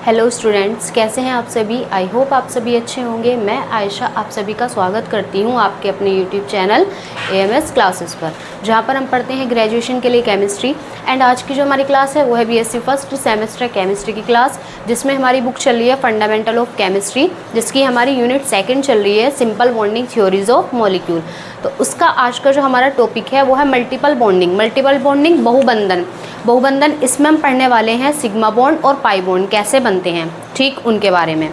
Hello students, कैसे हैं आप सभी। आई होप आप सभी अच्छे होंगे। मैं आयशा आप सभी का स्वागत करती हूं आपके अपने यूट्यूब चैनल AMS क्लासेस पर, जहां पर हम पढ़ते हैं ग्रेजुएशन के लिए केमिस्ट्री। एंड आज की जो हमारी क्लास है वो है BSc फर्स्ट सेमेस्टर केमिस्ट्री की क्लास, जिसमें हमारी बुक चल रही है फंडामेंटल ऑफ केमिस्ट्री, जिसकी हमारी यूनिट सेकेंड चल रही है simple bonding theories of molecule. तो उसका आज का जो हमारा टॉपिक है वो है मल्टीपल बॉन्डिंग। मल्टीपल बॉन्डिंग बहुबंधन इसमें हम पढ़ने वाले हैं सिग्मा बॉन्ड और पाई बॉन्ड कैसे बनते हैं, ठीक उनके बारे में।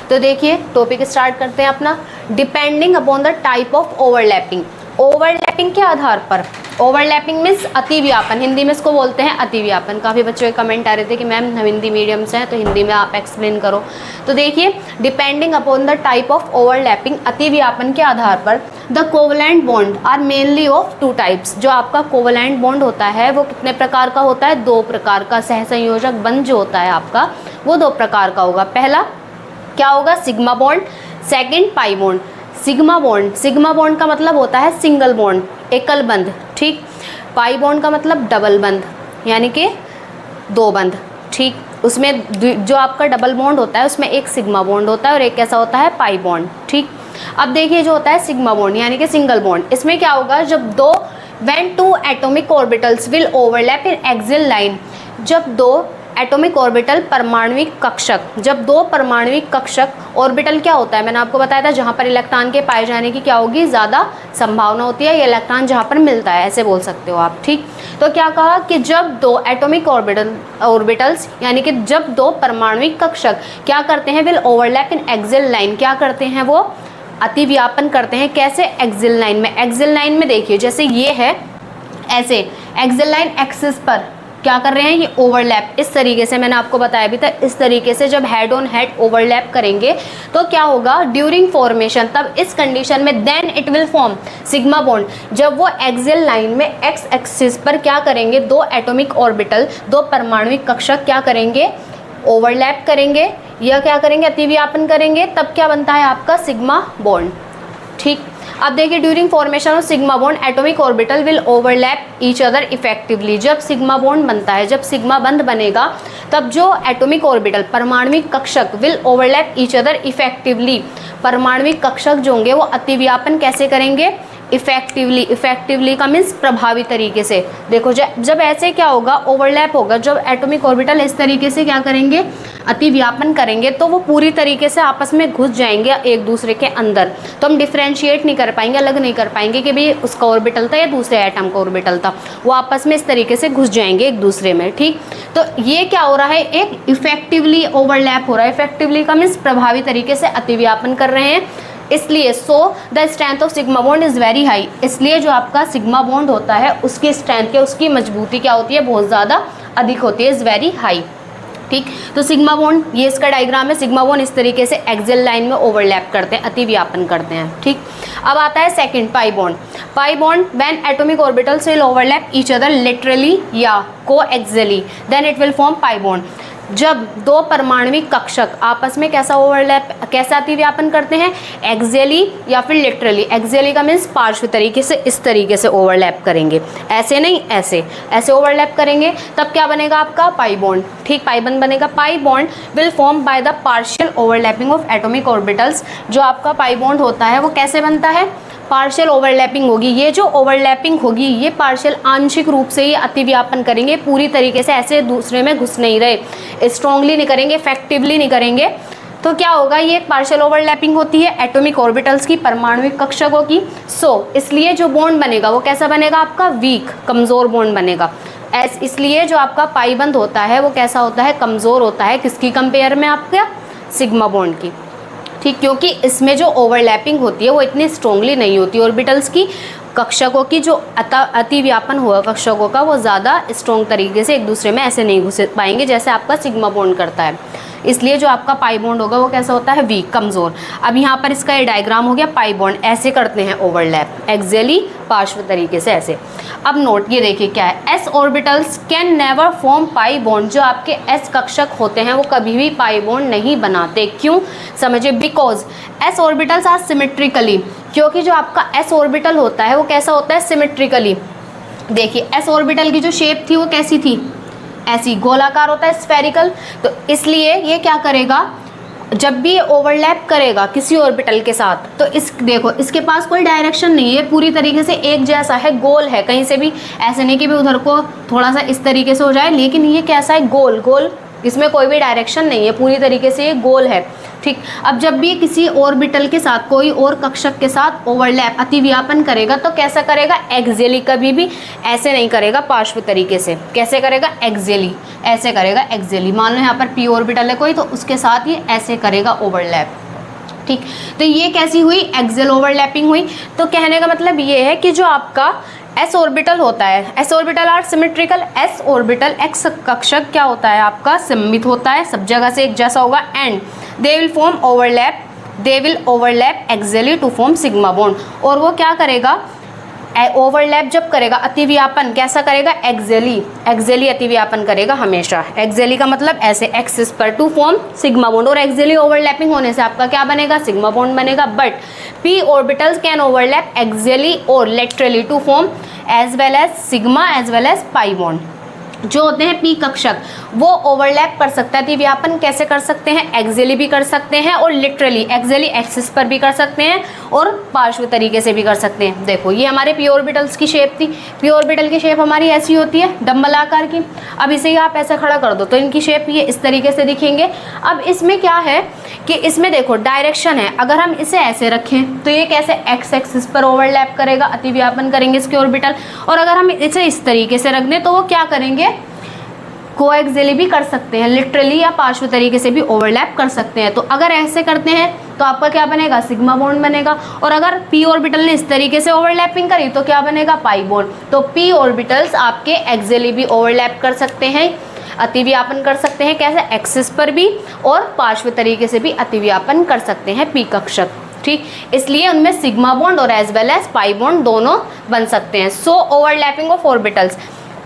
तो देखिए टॉपिक स्टार्ट करते हैं अपना। Depending upon the type of overlapping. Overlapping के आधार पर, ओवरलैपिंग मीन्स अतिव्यापन, हिंदी में इसको बोलते हैं अतिव्यापन। काफ़ी बच्चों के कमेंट आ रहे थे कि मैम हम हिंदी मीडियम से हैं तो हिंदी में आप एक्सप्लेन करो। तो देखिए depending upon the type of overlapping, अतिव्यापन के आधार पर the covalent bond are mainly of two types. जो आपका कोवलेंट बॉन्ड होता है वो कितने प्रकार का होता है? दो प्रकार का। सहसंयोजक बंध जो होता है आपका वो दो प्रकार का होगा। पहला क्या होगा? Sigma bond. Second pi bond. Sigma bond का मतलब होता है सिंगल बॉन्ड, एकल बंध, ठीक। पाई बॉन्ड का मतलब डबल बंध, यानी कि दो बंध, ठीक। उसमें जो आपका डबल बॉन्ड होता है उसमें एक सिग्मा बॉन्ड होता है और एक कैसा होता है? पाई बॉन्ड, ठीक। अब देखिए जो होता है सिग्मा बॉन्ड यानी कि सिंगल बॉन्ड, इसमें क्या होगा? जब दो when two atomic orbitals will overlap in axial line, जब दो एटॉमिक ऑर्बिटल परमाणविक कक्षक, जब दो परमाणविक कक्षक, ऑर्बिटल क्या होता है मैंने आपको बताया था, जहाँ पर इलेक्ट्रॉन के पाए जाने की क्या होगी? ज़्यादा संभावना होती है, ये इलेक्ट्रॉन जहाँ पर मिलता है, ऐसे बोल सकते हो आप, ठीक। तो क्या कहा कि जब दो एटॉमिक ऑर्बिटल्स यानी कि जब दो परमाणविक कक्षक क्या करते हैं? Will overlap in axial line, क्या करते हैं? वो अतिव्यापन करते हैं। कैसे? एक्सियल लाइन में। एक्सियल लाइन में देखिए जैसे ये है, ऐसे एक्सियल लाइन एक्सिस पर क्या कर रहे हैं? ये ओवरलैप, इस तरीके से मैंने आपको बताया भी था, इस तरीके से जब हेड ऑन हेड ओवरलैप करेंगे तो क्या होगा? ड्यूरिंग फॉर्मेशन, तब इस कंडीशन में then it will form sigma bond. जब वो एक्सियल लाइन में एक्स एक्सिस पर क्या करेंगे? दो एटॉमिक ऑर्बिटल, दो परमाणविक कक्षक क्या करेंगे? ओवरलैप करेंगे या क्या करेंगे? अतिव्यापन करेंगे, तब क्या बनता है आपका? सिग्मा बॉन्ड, ठीक। अब देखिए during formation of sigma bond atomic orbital will overlap each other effectively. जब सिग्मा बॉन्ड बनता है, जब सिग्मा बंध बनेगा, तब जो एटॉमिक ऑर्बिटल परमाणविक कक्षक will overlap each other effectively, परमाणविक कक्षक जो होंगे वो अतिव्यापन कैसे करेंगे? इफेक्टिवली का मीन्स प्रभावी तरीके से। देखो जब ऐसे क्या होगा? ओवरलैप होगा, जब एटॉमिक ऑर्बिटल इस तरीके से क्या करेंगे? अतिव्यापन करेंगे, तो वो पूरी तरीके से आपस में घुस जाएंगे एक दूसरे के अंदर। तो हम डिफ्रेंशिएट नहीं कर पाएंगे, अलग नहीं कर पाएंगे कि भाई उसका ऑर्बिटल था या दूसरे एटम का ऑर्बिटल था। वो आपस में इस तरीके से घुस जाएंगे एक दूसरे में, ठीक। तो ये क्या हो रहा है? एक इफेक्टिवली ओवरलैप हो रहा है। इफेक्टिवली का मीन्स प्रभावी तरीके से अतिव्यापन कर रहे हैं, इसलिए so the strength of sigma bond is very high. इसलिए जो आपका सिग्मा बॉन्ड होता है उसकी स्ट्रेंथ या उसकी मजबूती क्या होती है? बहुत ज़्यादा अधिक होती है, इज़ वेरी हाई, ठीक। तो सिग्मा बॉन्ड, ये इसका डायग्राम है। सिग्मा बॉन्ड इस तरीके से एक्सियल लाइन में ओवरलैप करते हैं, अतिव्यापन करते हैं, ठीक। अब आता है second pi bond. Pi bond when atomic orbitals will overlap each other literally या coaxially then it will form pi bond. जब दो परमाणविक कक्षक आपस में कैसा ओवरलैप, कैसा अतिव्यापन करते हैं? एक्सियली या फिर लिटरली। एक्सियली का मीन्स पार्श्व तरीके से, इस तरीके से ओवरलैप करेंगे, ऐसे नहीं, ऐसे ओवरलैप करेंगे, तब क्या बनेगा आपका? पाई बॉन्ड, ठीक। पाई बॉन्ड बनेगा। Pi bond will form by the partial overlapping of atomic orbitals. जो आपका पाई बॉन्ड होता है वो कैसे बनता है? पार्शियल ओवरलैपिंग होगी। ये जो ओवरलैपिंग होगी ये पार्शियल, आंशिक रूप से ये अतिव्यापन करेंगे, पूरी तरीके से ऐसे दूसरे में घुस नहीं रहे, स्ट्रॉन्गली नहीं करेंगे, इफेक्टिवली नहीं करेंगे। तो क्या होगा? ये एक पार्शियल ओवरलैपिंग होती है एटॉमिक ऑर्बिटल्स की, परमाणविक कक्षकों की। इसलिए जो बॉन्ड बनेगा वो कैसा बनेगा आपका? वीक, कमज़ोर बॉन्ड बनेगा। इसलिए जो आपका पाई बंध होता है वो कैसा होता है? कमज़ोर होता है। किसकी कंपेयर में? आपका सिग्मा बॉन्ड की, ठीक। क्योंकि इसमें जो ओवरलैपिंग होती है वो इतनी स्ट्रॉन्गली नहीं होती ऑर्बिटल्स की, कक्षकों की जो अतिव्यापन हुआ कक्षकों का वो ज़्यादा स्ट्रॉन्ग तरीके से एक दूसरे में ऐसे नहीं घुस पाएंगे जैसे आपका सिग्मा बॉन्ड करता है। इसलिए जो आपका पाई बॉन्ड होगा वो कैसा होता है? वीक, कमज़ोर। अब यहाँ पर इसका ये डायग्राम हो गया। पाई बॉन्ड ऐसे करते हैं ओवरलैप, एक्सियली, पार्श्व तरीके से ऐसे। अब नोट ये देखिए क्या है? S orbitals can never form pi bond. जो आपके एस कक्षक होते हैं वो कभी भी पाई बॉन्ड नहीं बनाते। क्यों? समझिए, because S orbitals are symmetrically, क्योंकि जो आपका एस ऑर्बिटल होता है वो कैसा होता है? सिमेट्रिकली। देखिए एस ऑर्बिटल की जो शेप थी वो कैसी थी? ऐसी गोलाकार होता है, स्फेरिकल। तो इसलिए ये क्या करेगा, जब भी ये ओवरलैप करेगा किसी ऑर्बिटल के साथ, तो इस देखो इसके पास कोई डायरेक्शन नहीं है, पूरी तरीके से एक जैसा है, गोल है, कहीं से भी ऐसे नहीं कि भी उधर को थोड़ा सा इस तरीके से हो जाए, लेकिन ये कैसा है, गोल गोल, इसमें कोई भी डायरेक्शन नहीं है, पूरी तरीके से ये गोल है। ठीक, अब जब भी किसी ऑर्बिटल के साथ कोई और कक्षक के साथ ओवरलैप अतिव्यापन करेगा तो कैसा करेगा, एक्सियली, कभी भी ऐसे नहीं करेगा पार्श्व तरीके से। कैसे करेगा, एक्सियली, ऐसे करेगा एक्सियली। मान लो यहाँ पर पी ऑर्बिटल है कोई, तो उसके साथ ये ऐसे करेगा ओवरलैप। ठीक, तो ये कैसी हुई, एक्सियल ओवरलैपिंग हुई। तो कहने का मतलब ये है कि जो आपका एस ऑर्बिटल होता है, S orbital are symmetrical, S orbital X कक्षक क्या होता है आपका, सममित होता है, सब जगह से एक जैसा होगा, and they will form overlap, they will overlap axially to form sigma bond. और वो क्या करेगा, ओवरलैप जब करेगा, अतिव्यापन कैसा करेगा, एक्सियली, एक्सियली अतिव्यापन करेगा हमेशा। एक्सियली का मतलब ऐसे एक्सिस पर, टू फॉर्म सिग्मा बॉन्ड। और एक्सियली ओवरलैपिंग होने से आपका क्या बनेगा, सिग्मा बॉन्ड बनेगा। But P orbitals can overlap axially और laterally to form as well as sigma as well as pi bond. जो होते हैं पी कक्षक वो ओवरलैप कर सकता है, अतिव्यापन कैसे कर सकते हैं, एक्सियली भी कर सकते हैं और लिटरली एक्सियली एक्सिस पर भी कर सकते हैं और पार्श्व तरीके से भी कर सकते हैं। देखो ये हमारे पी ऑर्बिटल्स की शेप थी, पी ऑर्बिटल की शेप हमारी ऐसी होती है डंबल आकार की। अब इसे आप ऐसे खड़ा कर दो तो इनकी शेप ये इस तरीके से दिखेंगे। अब इसमें क्या है कि इसमें देखो डायरेक्शन है, अगर हम इसे ऐसे रखें तो ये कैसे एक्स एक्सिस पर ओवरलैप करेगा, अतिव्यापन करेंगे इसके ऑर्बिटल। और अगर हम इसे इस तरीके से रख दें तो वो क्या करेंगे, कोएक्सियली भी कर सकते हैं, लिटरली या पार्श्व तरीके से भी ओवरलैप कर सकते हैं। तो अगर ऐसे करते हैं तो आपका क्या बनेगा, सिग्मा बॉन्ड बनेगा। और अगर पी ऑर्बिटल ने इस तरीके से ओवरलैपिंग करी तो क्या बनेगा, पाई बॉन्ड। तो पी ऑर्बिटल्स आपके एक्सियली भी ओवरलैप कर सकते हैं, अतिव्यापन कर सकते हैं, कैसे, एक्सिस पर भी और पार्श्व तरीके से भी अतिव्यापन कर सकते हैं पी कक्षक। ठीक, इसलिए उनमें सिग्मा बॉन्ड और as well as pi bond दोनों बन सकते हैं। सो ओवरलैपिंग ऑफ ऑर्बिटल्स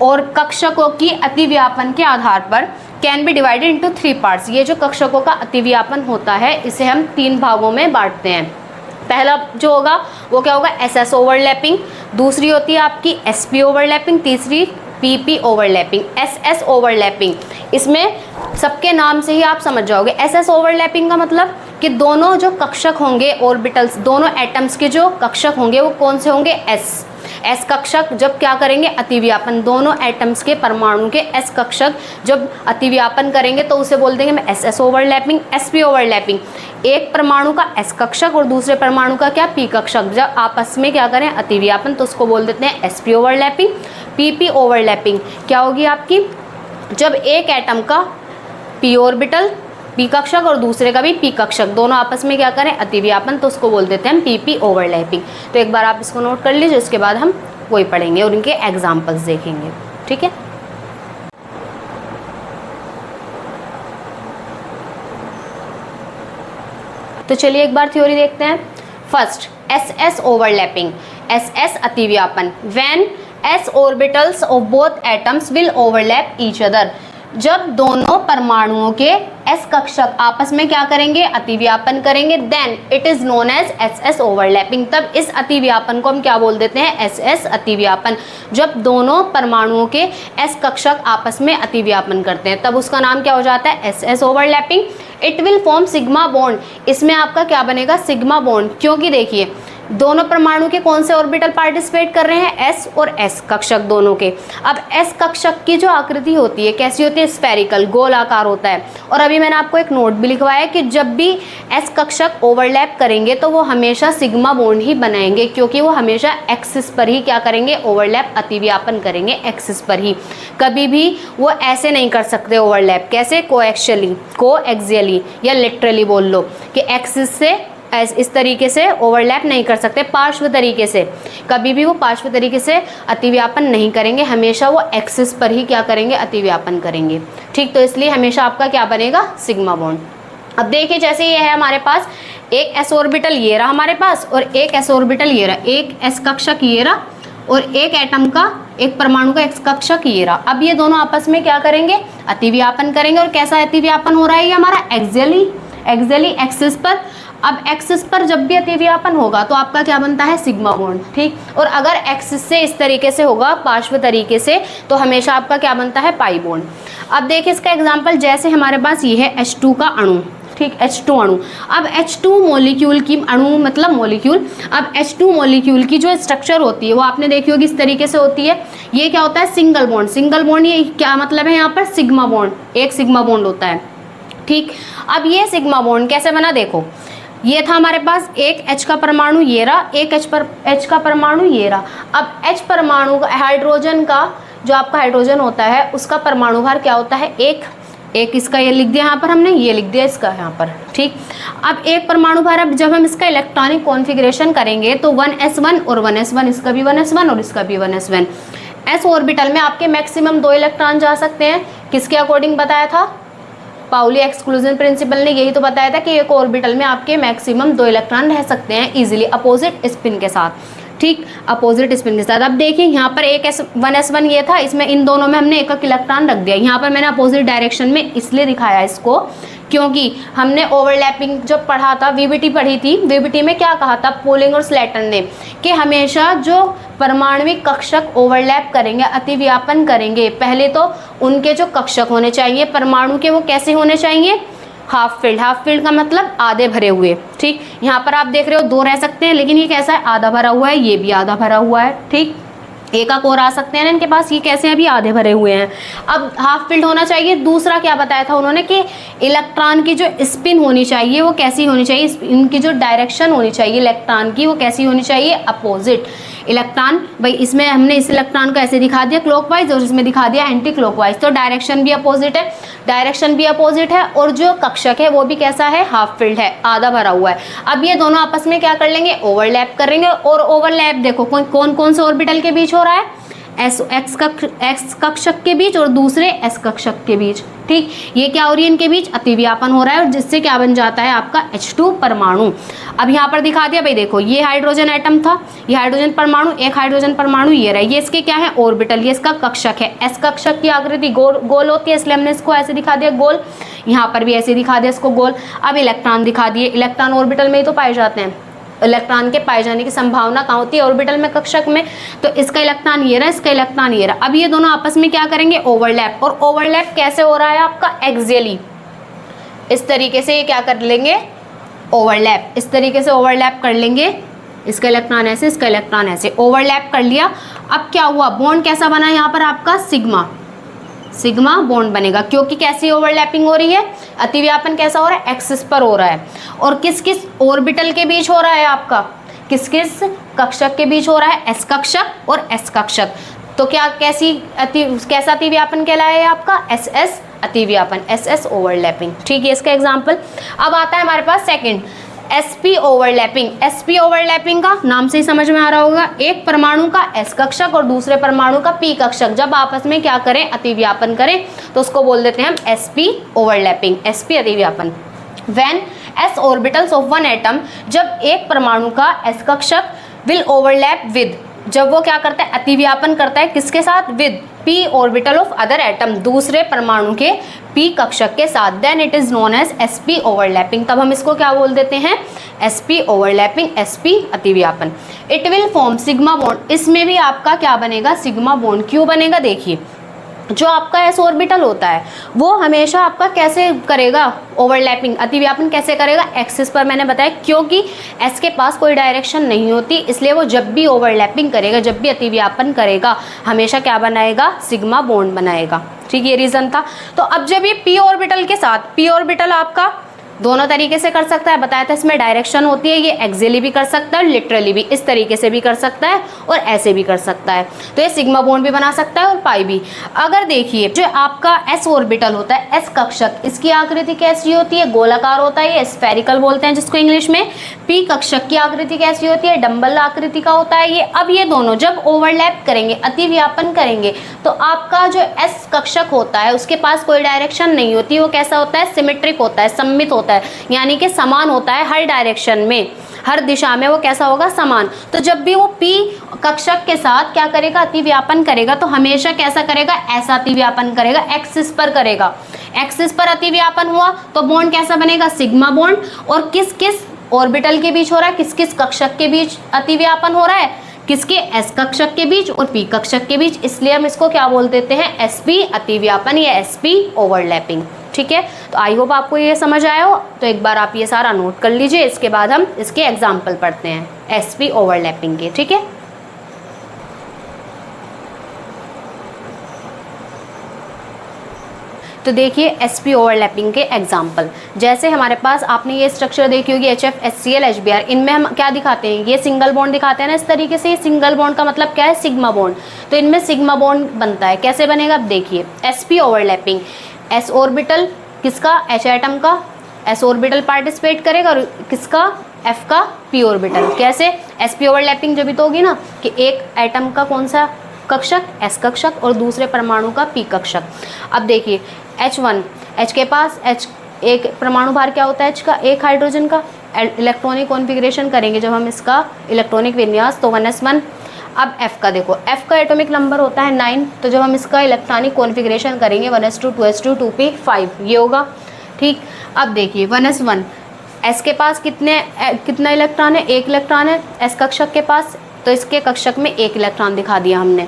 और कक्षकों की अतिव्यापन के आधार पर can be divided into 3 parts. ये जो कक्षकों का अतिव्यापन होता है इसे हम 3 भागों में बांटते हैं। पहला जो होगा वो क्या होगा, एस एस ओवरलैपिंग, दूसरी होती है आपकी एस पी ओवरलैपिंग, तीसरी P P overlapping. S S overlapping, इसमें सबके नाम से ही आप समझ जाओगे। एस एस ओवरलैपिंग का मतलब कि दोनों जो कक्षक होंगे ऑर्बिटल्स, दोनों एटम्स के जो कक्षक होंगे वो कौन से होंगे, एस। एस कक्षक जब क्या करेंगे, अतिव्यापन, दोनों एटम्स के परमाणु के एस कक्षक जब अतिव्यापन करेंगे तो उसे बोल देंगे S S overlapping. S P overlapping, एक परमाणु का एस कक्षक और दूसरे परमाणु का क्या, पी कक्षक जब आपस में क्या करें, अतिव्यापन, तो उसको बोल देते हैं S P overlapping. P P overlapping क्या होगी आपकी, जब एक एटम का पी ऑर्बिटल पी कक्षक और दूसरे का भी पी कक्षक दोनों आपस में क्या करें, अतिव्यापन, तो उसको बोल देते हैं हम पी पी ओवरलैपिंग। तो एक बार आप इसको नोट कर लीजिए, उसके बाद हम वही पढ़ेंगे और इनके एग्जाम्पल्स देखेंगे। ठीक है, तो चलिए एक बार थ्योरी देखते हैं। First, S S overlapping, S S अतिव्यापन, when S orbitals of both atoms will overlap each other, जब दोनों परमाणुओं के एस कक्षक आपस में क्या करेंगे, अतिव्यापन करेंगे, then it is known as S S overlapping. तब इस अतिव्यापन को हम क्या बोल देते हैं, एस एस अतिव्यापन। जब दोनों परमाणुओं के एस कक्षक आपस में अतिव्यापन करते हैं तब उसका नाम क्या हो जाता है, S S overlapping. It will form sigma bond, इसमें आपका क्या बनेगा, सिग्मा बॉन्ड, क्योंकि देखिए दोनों परमाणु के कौन से ऑर्बिटल पार्टिसिपेट कर रहे हैं, एस और एस कक्षक दोनों के। अब एस कक्षक की जो आकृति होती है कैसी होती है, स्फेरिकल, गोल आकार होता है। और अभी मैंने आपको एक नोट भी लिखवाया कि जब भी एस कक्षक ओवरलैप करेंगे तो वो हमेशा सिग्मा बॉन्ड ही बनाएंगे, क्योंकि वो हमेशा एक्सिस पर ही क्या करेंगे, ओवरलैप, अतिव्यापन करेंगे एक्सिस पर ही। कभी भी वो ऐसे नहीं कर सकते ओवरलैप, कैसे, कोएक्सियली, कोएक्सियली या लिटरली बोल लो कि एक्सिस से इस तरीके से ओवरलैप नहीं कर सकते, पार्श्व तरीके से कभी भी वो पार्श्व तरीके से अतिव्यापन नहीं करेंगे, हमेशा वो एक्सिस पर ही क्या करेंगे, अतिव्यापन करेंगे। ठीक, तो इसलिए हमेशा आपका क्या बनेगा, सिग्मा बॉन्ड। अब देखिए जैसे ये है हमारे पास एक एस ऑर्बिटल ये रहा हमारे पास और एक एस ऑर्बिटल ये रहा, एक एस कक्षक ये रहा और एक एटम का, एक परमाणु का एक्स कक्षक ये रहा। अब ये दोनों आपस में क्या करेंगे, अतिव्यापन करेंगे। और कैसा अतिव्यापन हो रहा है, ये हमारा एक्सियली, एक्सिस पर। अब एक्सिस पर जब भी अतिव्यापन होगा तो आपका क्या बनता है, सिग्मा बॉन्ड, ठीक। और अगर एक्सिस से इस तरीके से होगा, पार्श्व तरीके से, तो हमेशा आपका क्या बनता है, पाई बॉन्ड। अब देखिए इसका एग्जाम्पल, जैसे हमारे पास ये है H2 का अणु, ठीक, H2 अणु। अब H2 मॉलिक्यूल की, अणु मतलब मॉलिक्यूल, अब H2 मॉलिक्यूल की जो स्ट्रक्चर होती है वो आपने देखी होगी, इस तरीके से होती है। ये क्या होता है, सिंगल बॉन्ड। सिंगल बॉन्ड ये क्या मतलब है, यहाँ पर सिग्मा बॉन्ड, एक सिग्मा बॉन्ड होता है, ठीक। अब ये सिग्मा बॉन्ड कैसे बना, देखो ये था हमारे पास एक H का परमाणु, ये रहा, एक H का परमाणु, ये रहा। अब H परमाणु का, हाइड्रोजन का, जो आपका हाइड्रोजन होता है उसका परमाणु भार क्या होता है, एक इसका ये लिख दिया यहाँ पर हमने, ये लिख दिया इसका यहाँ पर, ठीक। अब एक परमाणु भार, अब जब हम इसका इलेक्ट्रॉनिक कॉन्फ़िगरेशन करेंगे तो 1s1 और 1s1, इसका भी 1s1 और इसका भी 1s1। s ऑर्बिटल में आपके मैक्सिमम 2 इलेक्ट्रॉन जा सकते हैं, किसके अकॉर्डिंग बताया था, पाउली एक्सक्लूजन प्रिंसिपल ने यही तो बताया था कि एक ऑर्बिटल में आपके मैक्सिमम 2 इलेक्ट्रॉन रह सकते हैं इजीली अपोजिट स्पिन के साथ, ठीक, अपोजिट स्पिन के साथ। अब देखिए यहाँ पर एक 1s1 ये था, इसमें इन दोनों में हमने एक इलेक्ट्रॉन रख दिया। यहाँ पर मैंने अपोजिट डायरेक्शन में इसलिए दिखाया इसको क्योंकि हमने ओवरलैपिंग जब पढ़ा था, वीबीटी पढ़ी थी, वीबीटी में क्या कहा था पोलिंग और स्लेटन ने, कि हमेशा जो परमाणविक कक्षक ओवरलैप करेंगे, अतिव्यापन करेंगे, पहले तो उनके जो कक्षक होने चाहिए परमाणु के, वो कैसे होने चाहिए, हाफ फिल्ड। हाफ फिल्ड का मतलब आधे भरे हुए, ठीक। यहाँ पर आप देख रहे हो 2 रह सकते हैं, लेकिन ये कैसा है, आधा भरा हुआ है, ये भी आधा भरा हुआ है, ठीक। एक और आ सकते हैं इनके पास, ये कैसे हैं, अभी आधे भरे हुए हैं। अब हाफ फिल्ड होना चाहिए। दूसरा क्या बताया था उन्होंने कि इलेक्ट्रॉन की जो स्पिन होनी चाहिए वो कैसी होनी चाहिए, इनकी जो डायरेक्शन होनी चाहिए इलेक्ट्रॉन की वो कैसी होनी चाहिए, अपोजिट। इलेक्ट्रॉन, भाई इसमें हमने इस इलेक्ट्रॉन को ऐसे दिखा दिया क्लॉकवाइज और इसमें दिखा दिया एंटी क्लॉकवाइज, तो डायरेक्शन भी अपोजिट है, डायरेक्शन भी अपोजिट है, और जो कक्षक है वो भी कैसा है, हाफ फिल्ड है, आधा भरा हुआ है। अब ये दोनों आपस में क्या कर लेंगे, ओवरलैप करेंगे। और ओवरलैप देखो कौन कौन से ऑर्बिटल के बीच हो रहा है, एक्स कक्षक के बीच और दूसरे एस कक्षक के बीच, ठीक। ये क्या हो रही है, इनके बीच अतिव्यापन हो रहा है, और जिससे क्या बन जाता है आपका H2 परमाणु। अब यहाँ पर दिखा दिया, भाई देखो ये हाइड्रोजन एटम था, ये हाइड्रोजन परमाणु, एक हाइड्रोजन परमाणु ये रहा, ये इसके क्या है, ऑर्बिटल, ये इसका कक्षक है। एस कक्षक की आकृति गोल होती है, इसलिए हमने इसको ऐसे दिखा दिया गोल, यहाँ पर भी ऐसे दिखा दिया इसको गोल। अब इलेक्ट्रॉन दिखा दिए, इलेक्ट्रॉन ऑर्बिटल में ही तो पाए जाते हैं, इलेक्ट्रॉन के पाए जाने की संभावना कहाँ होती है, ऑर्बिटल में, कक्षक में। तो इसका इलेक्ट्रॉन ये रहा, इसका इलेक्ट्रॉन ये रहा। अब ये दोनों आपस में क्या करेंगे, ओवरलैप। और ओवरलैप कैसे हो रहा है आपका, एक्सियली, इस तरीके से ये क्या कर लेंगे, ओवरलैप, इस तरीके से ओवरलैप कर लेंगे। इसका इलेक्ट्रॉन ऐसे, इसका इलेक्ट्रॉन ऐसे, ओवरलैप कर लिया। अब क्या हुआ, बॉन्ड कैसा बना यहाँ पर आपका, सिग्मा बॉन्ड बनेगा, क्योंकि कैसी ओवरलैपिंग हो रही है, अतिव्यापन कैसा हो रहा है, एक्सिस पर हो रहा है। और किस किस ऑर्बिटल के बीच हो रहा है आपका, किस किस कक्षक के बीच हो रहा है, एस कक्षक और एस कक्षक। तो क्या कैसा अतिव्यापन कहलाया आपका, SS अतिव्यापन, SS ओवरलैपिंग, ठीक है। इसका एग्जाम्पल अब आता है हमारे पास second, sp overlapping. sp overlapping का नाम से ही समझ में आ रहा होगा, एक परमाणु का s कक्षक और दूसरे परमाणु का p कक्षक जब आपस में क्या करें, अतिव्यापन करें, तो उसको बोल देते हैं हम sp overlapping, sp अतिव्यापन। When s orbitals of one atom, जब एक परमाणु का s कक्षक will overlap with, जब वो क्या करता है, अतिव्यापन करता है, किसके साथ, with p orbital of other atom, दूसरे परमाणु के p कक्षक के साथ, then it is known as sp overlapping. तब हम इसको क्या बोल देते हैं, sp ओवरलैपिंग, sp अतिव्यापन। It will form sigma bond, इसमें भी आपका क्या बनेगा, सिग्मा बॉन्ड। क्यों बनेगा, देखिए जो आपका s ऑर्बिटल होता है वो हमेशा आपका कैसे करेगा, ओवरलैपिंग, अतिव्यापन कैसे करेगा, एक्सिस पर। मैंने बताया क्योंकि s के पास कोई डायरेक्शन नहीं होती, इसलिए वो जब भी ओवरलैपिंग करेगा, जब भी अतिव्यापन करेगा, हमेशा क्या बनाएगा, सिग्मा बॉन्ड बनाएगा, ठीक, ये रीजन था। तो अब जब ये p ऑर्बिटल के साथ, p ऑर्बिटल आपका दोनों तरीके से कर सकता है, बताया था इसमें डायरेक्शन होती है, ये एक्सियली भी कर सकता है, लिटरली भी, इस तरीके से भी कर सकता है और ऐसे भी कर सकता है। तो ये सिग्मा बॉन्ड भी बना सकता है और पाई भी। अगर देखिए जो आपका s ऑर्बिटल होता है, s कक्षक, इसकी आकृति कैसी होती है, गोलाकार होता है, ये स्फेरिकल बोलते हैं जिसको इंग्लिश में। p कक्षक की आकृति कैसी होती है, डंबल आकृति का होता है ये। अब ये दोनों जब ओवरलैप करेंगे, अतिव्यापन करेंगे, तो आपका जो s कक्षक होता है उसके पास कोई डायरेक्शन नहीं होती, वो कैसा होता है, सिमेट्रिक होता है, सममित होता है, यानी कि समान होता है हर डायरेक्शन में, हर दिशा में वो कैसा होगा, समान। तो जब भी वो p कक्षक के साथ क्या करेगा, अतिव्यापन करेगा, तो हमेशा कैसा करेगा, ऐसा अतिव्यापन करेगा, एक्सिस पर करेगा। एक्सिस पर अतिव्यापन हुआ तो बॉन्ड कैसा बनेगा, सिग्मा बॉन्ड। और किस किस ऑर्बिटल के बीच हो रहा है, किस किस कक्षक के बीच अतिव्यापन हो रहा है, किसके एस कक्षक के बीच और पी कक्षक के बीच, इसलिए हम इसको क्या बोल देते हैं, एसपी अतिव्यापन या एसपी ओवरलैपिंग। ठीक है, तो आई होप आपको ये समझ आया हो। तो एक बार आप ये सारा नोट कर लीजिए, इसके बाद हम इसके एग्जाम्पल पढ़ते हैं एसपी ओवरलैपिंग के। ठीक है, तो देखिए एसपी ओवरलैपिंग के एग्जाम्पल, जैसे हमारे पास आपने ये स्ट्रक्चर देखी होगी HF HCl HBr, इनमें हम क्या दिखाते हैं, ये सिंगल बॉन्ड दिखाते हैं ना इस तरीके से। सिंगल बॉन्ड का मतलब क्या है, सिग्मा बॉन्ड, तो इनमें सिग्मा बॉन्ड बनता है। कैसे बनेगा, अब देखिए एसपी ओवरलैपिंग, एस ऑर्बिटल किसका, H एटम का एस ऑर्बिटल पार्टिसिपेट करेगा और किसका, F का p ऑर्बिटल। कैसे, एसपी ओवरलैपिंग जब भी तो होगी ना कि एक एटम का कौन सा कक्षक, S कक्षक और दूसरे परमाणु का P कक्षक। अब देखिए H1, H के पास H एक परमाणु भार क्या होता है H का, एक हाइड्रोजन का। इलेक्ट्रॉनिक कॉन्फ़िगरेशन करेंगे जब हम इसका इलेक्ट्रॉनिक विन्यास, तो 1s1। अब F का देखो, F का एटॉमिक नंबर होता है 9, तो जब हम इसका इलेक्ट्रॉनिक कॉन्फ़िगरेशन करेंगे 1s2 2s2 2p5 ये होगा। ठीक, अब देखिए 1s1, S के पास कितना इलेक्ट्रॉन है, एक इलेक्ट्रॉन है S कक्षक के पास, तो इसके कक्षक में एक इलेक्ट्रॉन दिखा दिया हमने।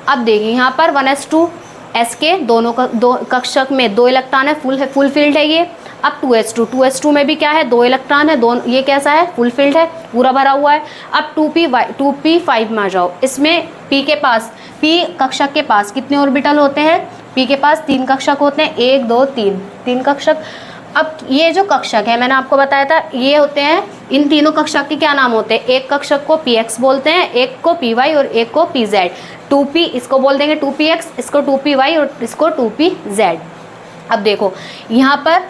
अब देखिए यहाँ पर 1s2 S के दो कक्षक में 2 इलेक्ट्रॉन है, फुल फील्ड है ये। अब 2s2 में भी क्या है, 2 इलेक्ट्रॉन है, दोनों ये कैसा है, फुल फील्ड है, पूरा भरा हुआ है। अब 2p5 में आ जाओ, इसमें P के पास, P कक्षक के पास कितने ऑर्बिटल होते हैं, P के पास 3 कक्षक होते हैं, 1 2 3 कक्षक। अब ये जो कक्षक है मैंने आपको बताया था, ये होते हैं, इन तीनों कक्षक के क्या नाम होते हैं, एक कक्षक को px बोलते हैं, एक को py और एक को pz। 2p इसको बोल देंगे 2px, इसको 2py और इसको 2pz। अब देखो यहाँ पर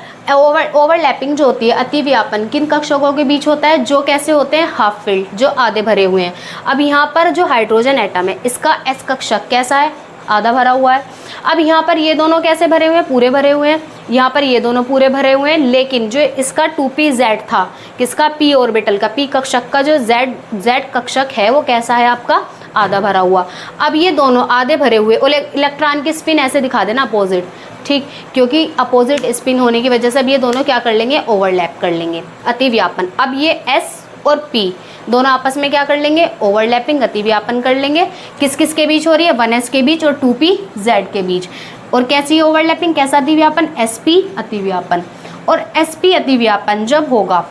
ओवरलैपिंग जो होती है, अतिव्यापन किन कक्षकों के बीच होता है, जो कैसे होते हैं, हाफ फिल्ड, जो आधे भरे हुए हैं। अब यहाँ पर जो हाइड्रोजन एटम है इसका S कक्षक कैसा है, आधा भरा हुआ है। अब यहाँ पर ये दोनों कैसे भरे हुए हैं, पूरे भरे हुए हैं। यहाँ पर ये दोनों पूरे भरे हुए हैं, लेकिन जो इसका 2pz था, किसका, p ऑर्बिटल का, p कक्षक का जो z कक्षक है वो कैसा है आपका, आधा भरा हुआ। अब ये दोनों आधे भरे हुए, और इलेक्ट्रॉन की स्पिन ऐसे दिखा देना अपोजिट, ठीक, क्योंकि अपोजिट स्पिन होने की वजह से अब ये दोनों क्या कर लेंगे, ओवरलैप कर लेंगे, अतिव्यापन। अब ये S और P दोनों आपस में क्या कर लेंगे, ओवरलैपिंग, अतिव्यापन कर लेंगे। किस किस के बीच हो रही है, 1s के बीच और 2pz के बीच। और कैसी ओवरलैपिंग, कैसा अतिव्यापन, sp अतिव्यापन। और sp अतिव्यापन जब होगा,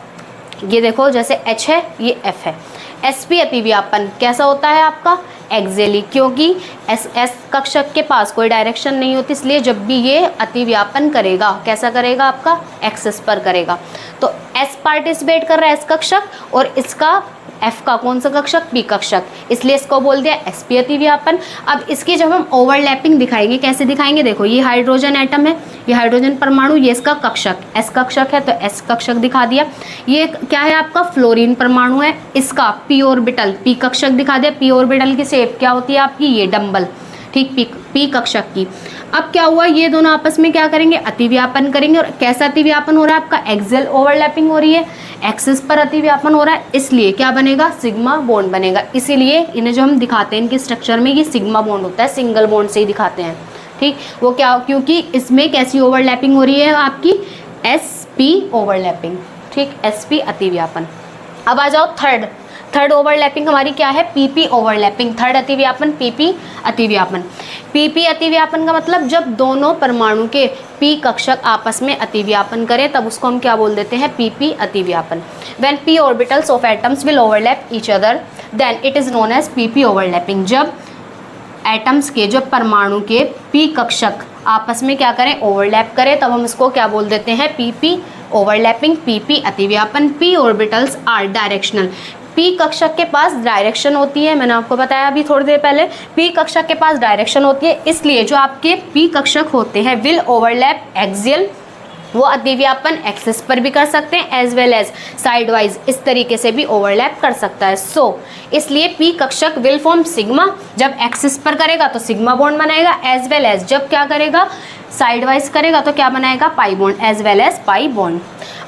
ये देखो जैसे H है ये F है, sp अतिव्यापन कैसा होता है आपका, एक्सियली, क्योंकि S कक्षक के पास कोई डायरेक्शन नहीं होती, इसलिए जब भी ये अतिव्यापन करेगा कैसा करेगा, आपका एक्सिस पर करेगा। तो S पार्टिसिपेट कर रहा है S कक्षक, और इसका F का कौन सा कक्षक, P कक्षक, इसलिए इसको बोल दिया sp अतिव्यापन। अब इसकी जब हम ओवरलैपिंग दिखाएंगे, कैसे दिखाएंगे, देखो ये हाइड्रोजन एटम है, ये हाइड्रोजन परमाणु, ये इसका कक्षक S कक्षक है, तो S कक्षक दिखा दिया। ये क्या है आपका, फ्लोरीन परमाणु है, इसका p ऑर्बिटल, P कक्षक दिखा दिया। p ऑर्बिटल की शेप क्या होती है आपकी, ये डंबल, ठीक, P कक्षक की। अब क्या हुआ, ये दोनों आपस में क्या करेंगे, अतिव्यापन करेंगे। और कैसा अतिव्यापन हो रहा है आपका, एक्सियल ओवरलैपिंग हो रही है, एक्सिस पर अतिव्यापन हो रहा है, इसलिए क्या बनेगा, सिग्मा बॉन्ड बनेगा। इसीलिए इन्हें जो हम दिखाते हैं इनके स्ट्रक्चर में, ये सिग्मा बॉन्ड होता है, सिंगल बॉन्ड से ही दिखाते हैं, ठीक। वो क्या, क्योंकि इसमें कैसी ओवरलैपिंग हो रही है आपकी, sp ओवरलैपिंग, ठीक, sp अतिव्यापन। अब आ जाओ थर्ड ओवरलैपिंग हमारी क्या है, pp ओवरलैपिंग। थर्ड अतिव्यापन pp अतिव्यापन। pp अतिव्यापन का मतलब जब दोनों परमाणु के p कक्षक आपस में अतिव्यापन करें तब उसको हम क्या बोल देते हैं, pp अतिव्यापन। When p orbitals of atoms will overlap each other then it is known as pp overlapping। जब एटम्स के, जब परमाणु के p कक्षक आपस में क्या करें, ओवरलैप करें, तब हम इसको क्या बोल देते हैं, pp ओवरलैपिंग, pp अतिव्यापन। p orbitals are directional, p कक्षक के पास डायरेक्शन होती है, मैंने आपको बताया अभी थोड़ी देर पहले, p कक्षक के पास डायरेक्शन होती है, इसलिए जो आपके p कक्षक होते हैं विल ओवरलैप एक्सियल, वो अतिव्यापन एक्सिस पर भी कर सकते हैं, as well as side wise, इस तरीके से भी ओवरलैप कर सकता है। सो इसलिए p कक्षक विल फॉर्म सिग्मा, जब एक्सिस पर करेगा तो सिग्मा बॉन्ड बनाएगा, एज वेल एज जब क्या करेगा, साइड वाइज करेगा तो क्या बनाएगा, pi bond, as well as pi bond.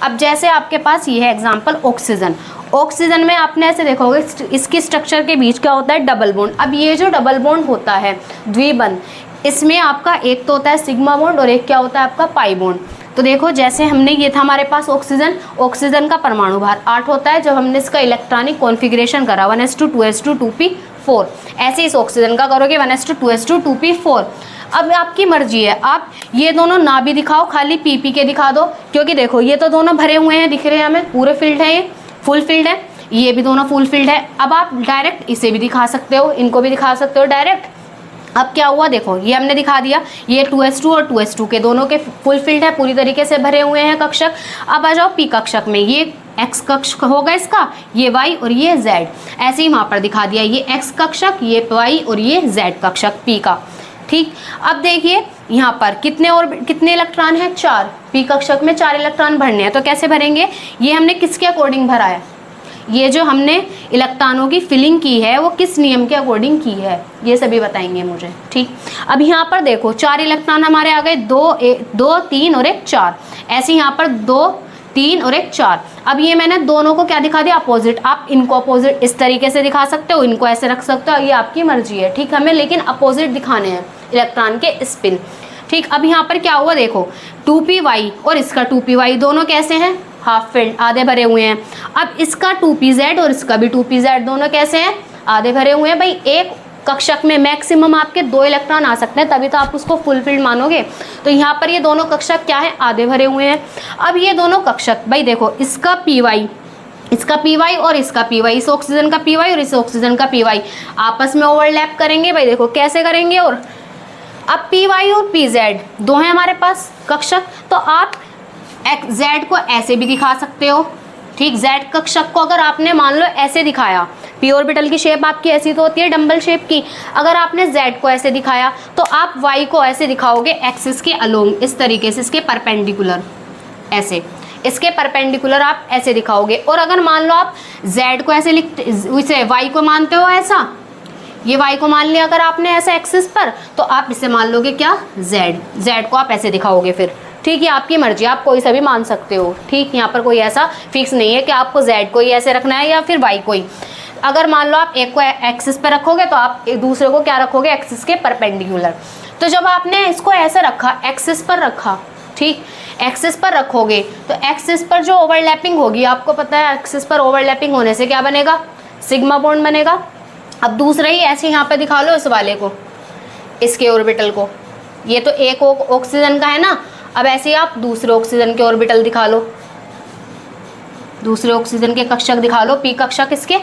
अब जैसे आपके पास ये है एग्जाम्पल ऑक्सीजन, ऑक्सीजन में आपने ऐसे देखोगे इसकी स्ट्रक्चर के बीच क्या होता है, डबल बॉन्ड। अब ये जो डबल बॉन्ड होता है द्विबंध, इसमें आपका एक तो होता है सिग्मा बॉन्ड और एक क्या होता है आपका पाई बॉन्ड। तो देखो जैसे हमने ये था हमारे पास ऑक्सीजन, ऑक्सीजन का परमाणु भार 8 होता है जब हमने इसका इलेक्ट्रॉनिक कॉन्फ़िगरेशन करा 1s2 2s2 2p4। ऐसे इस ऑक्सीजन का करोगे 1s2 2s2 2p4। अब आपकी मर्जी है, आप ये दोनों ना भी दिखाओ, खाली पी के दिखा दो, क्योंकि देखो ये तो दोनों भरे हुए हैं, दिख रहे हैं हमें, पूरे फील्ड है, ये फुल फील्ड है, ये भी दोनों फुल फील्ड है। अब आप डायरेक्ट इसे भी दिखा सकते हो, इनको भी दिखा सकते हो डायरेक्ट। अब क्या हुआ देखो, ये हमने दिखा दिया, ये 2s2 और 2s2 के दोनों के फुल फील्ड है, पूरी तरीके से भरे हुए हैं कक्षक। अब आ जाओ पी कक्षक में, ये x कक्षक होगा इसका, ये y और ये z। ऐसे ही वहाँ पर दिखा दिया, ये x कक्षक, ये y और ये z कक्षक p का। ठीक, अब देखिए यहाँ पर कितने इलेक्ट्रॉन हैं, 4। पी कक्षक में 4 इलेक्ट्रॉन भरने हैं, तो कैसे भरेंगे, ये हमने किसके अकॉर्डिंग भरा है, ये जो हमने इलेक्ट्रॉनों की फिलिंग की है वो किस नियम के अकॉर्डिंग की है, ये सभी बताएंगे मुझे। ठीक, अब यहाँ पर देखो 4 इलेक्ट्रॉन हमारे आ गए, 2 3 और 1 4। ऐसे यहाँ पर 2 3 और 1 4। अब ये मैंने दोनों को क्या दिखा दिया, अपोजिट। आप इनको अपोजिट इस तरीके से दिखा सकते हो, इनको ऐसे रख सकते हो, ये आपकी मर्जी है। ठीक, हमें लेकिन अपोजिट दिखाने हैं इलेक्ट्रॉन के स्पिन। ठीक, अब यहाँ पर क्या हुआ देखो, 2py और इसका 2py दोनों कैसे हैं, हाफ फील्ड, आधे भरे हुए हैं। अब इसका 2pz और इसका भी 2pz दोनों कैसे हैं, आधे भरे हुए हैं। भाई एक कक्षक में मैक्सिमम आपके 2 इलेक्ट्रॉन आ सकते हैं, तभी तो आप उसको फुल फील्ड मानोगे। तो यहाँ पर ये दोनों कक्षक क्या है, आधे भरे हुए हैं। अब ये दोनों कक्षक, भाई देखो इसका py और इसका py, इस ऑक्सीजन का py और इस ऑक्सीजन का py आपस में ओवरलैप करेंगे। भाई देखो कैसे करेंगे, और अब py और pz दो हैं हमारे पास कक्षक, तो आप z को ऐसे भी दिखा सकते हो। ठीक, z कक्षक को अगर आपने मान लो ऐसे दिखाया, p ऑर्बिटल की शेप आपकी ऐसी तो होती है डंबल शेप की, अगर आपने z को ऐसे दिखाया तो आप y को ऐसे दिखाओगे एक्सिस के अलोंग, इस तरीके से इसके परपेंडिकुलर, ऐसे इसके परपेंडिकुलर आप ऐसे दिखाओगे। और अगर मान लो आप z को ऐसे इसे y को मानते हो ऐसा, ये y को मान लिया अगर आपने ऐसा एक्सिस पर, तो आप इसे मान लोगे क्या, z को आप ऐसे दिखाओगे फिर। ठीक है, आपकी मर्जी, आप कोई सा भी मान सकते हो। ठीक, यहाँ पर कोई ऐसा फिक्स नहीं है कि आपको z को ही ऐसे रखना है या फिर y को ही। अगर मान लो आप एक को एक्सिस पर रखोगे तो आप एक दूसरे को क्या रखोगे, एक्सिस के परपेंडिकुलर। तो जब आपने इसको ऐसे रखा, एक्सिस पर रखा, ठीक, एक्सिस पर रखोगे तो एक्सिस पर जो ओवरलैपिंग होगी, आपको पता है एक्सिस पर ओवरलैपिंग होने से क्या बनेगा, सिग्मा बॉन्ड बनेगा। अब दूसरा ही ऐसे यहाँ पे दिखा लो इस वाले को, इसके ऑर्बिटल को, ये तो एक ऑक्सीजन का है ना, अब ऐसे ही आप दूसरे ऑक्सीजन के ऑर्बिटल दिखा लो, दूसरे ऑक्सीजन के कक्षक दिखा लो, पी कक्षक इसके,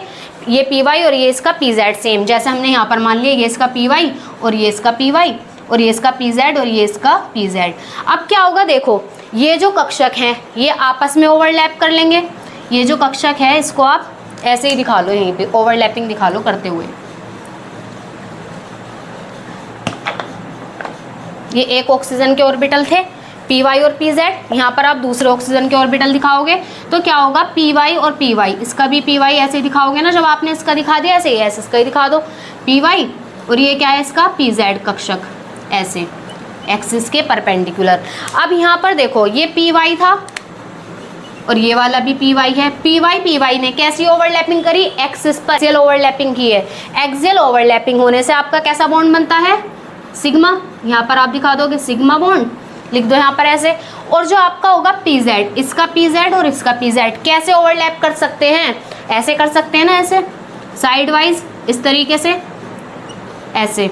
ये py और ये इसका pz, सेम जैसे हमने यहाँ पर मान लिया, ये इसका py और ये इसका py और ये इसका pz और ये इसका pz। अब क्या होगा देखो, ये जो कक्षक हैं ये आपस में ओवरलैप कर लेंगे। ये जो कक्षक है इसको आप ऐसे ही दिखा लो, यहीं पे ओवरलैपिंग दिखा लो करते हुए। ये एक ऑक्सीजन के ऑर्बिटल थे py और pz, यहाँ पर आप दूसरे ऑक्सीजन के ऑर्बिटल दिखाओगे तो क्या होगा, py और py, इसका भी py ऐसे दिखाओगे ना, जब आपने इसका दिखा दिया ऐसे ही, ऐसे इसका ही दिखा दो py और ये क्या है इसका pz कक्षक, ऐसे एक्सिस के परपेंडिकुलर। अब यहाँ पर देखो ये py था और ये वाला भी py है। py ने कैसी ओवरलैपिंग करी, एक्सिस पर एक्सियल ओवरलैपिंग की है। एक्सियल ओवरलैपिंग होने से आपका कैसा बॉन्ड बनता है, सिग्मा। यहाँ पर आप दिखा दोगे सिग्मा बॉन्ड, लिख दो यहाँ पर ऐसे। और जो आपका होगा pz, इसका pz और इसका pz कैसे ओवरलैप कर सकते हैं, ऐसे कर सकते हैं ना, ऐसे साइड वाइज, इस तरीके से, ऐसे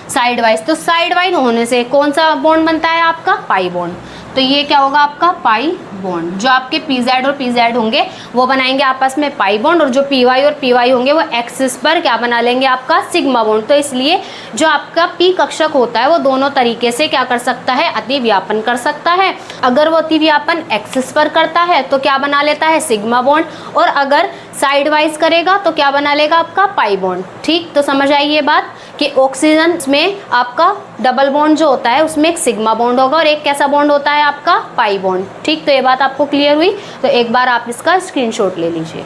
साइड वाइज। तो साइड वाइज होने से कौन सा बॉन्ड बनता है आपका, पाई बॉन्ड। तो ये क्या होगा आपका पाई बॉन्ड। जो आपके pz और pz होंगे वो बनाएंगे आपस में पाई बॉन्ड, और जो py और py होंगे वो एक्सिस पर क्या बना लेंगे, आपका सिग्मा बॉन्ड। तो इसलिए जो आपका p कक्षक होता है वो दोनों तरीके से क्या कर सकता है, अतिव्यापन कर सकता है। अगर वो अतिव्यापन एक्सिस पर करता है तो क्या बना लेता है, सिग्मा बॉन्ड, और अगर साइड वाइज करेगा तो क्या बना लेगा, आपका पाई बॉन्ड। ठीक, तो समझ आई ये बात कि ऑक्सीजन में आपका डबल बॉन्ड जो होता है उसमें एक सिग्मा बॉन्ड होगा और एक कैसा बॉन्ड होता है आपका, पाई बॉन्ड। ठीक, तो ये बात आपको क्लियर हुई। तो एक बार आप इसका स्क्रीनशॉट ले लीजिए।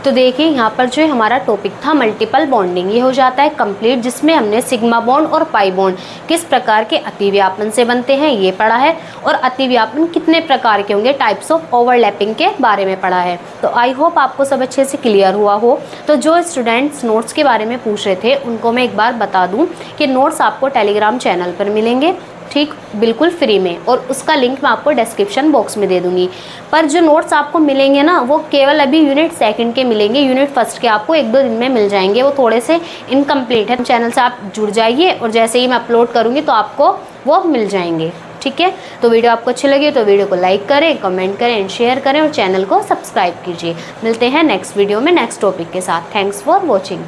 तो देखिए यहाँ पर जो हमारा टॉपिक था मल्टीपल बॉन्डिंग, ये हो जाता है कंप्लीट, जिसमें हमने सिग्मा बॉन्ड और पाई बॉन्ड किस प्रकार के अतिव्यापन से बनते हैं ये पढ़ा है, और अतिव्यापन कितने प्रकार के होंगे, टाइप्स ऑफ ओवरलैपिंग के बारे में पढ़ा है। तो आई होप आपको सब अच्छे से क्लियर हुआ हो। तो जो स्टूडेंट्स नोट्स के बारे में पूछ रहे थे उनको मैं एक बार बता दूं कि नोट्स आपको टेलीग्राम चैनल पर मिलेंगे, ठीक, बिल्कुल फ्री में, और उसका लिंक मैं आपको डिस्क्रिप्शन बॉक्स में दे दूंगी। पर जो नोट्स आपको मिलेंगे ना वो केवल अभी यूनिट सेकंड के मिलेंगे, यूनिट फर्स्ट के आपको 1-2 दिन में मिल जाएंगे, वो थोड़े से इनकम्प्लीट है। चैनल से आप जुड़ जाइए और जैसे ही मैं अपलोड करूँगी तो आपको वो मिल जाएंगे, ठीक है। तो वीडियो आपको अच्छी लगी तो वीडियो को लाइक करें, कमेंट करें एंड शेयर करें और चैनल को सब्सक्राइब कीजिए। मिलते हैं नेक्स्ट वीडियो में नेक्स्ट टॉपिक के साथ। Thanks for watching.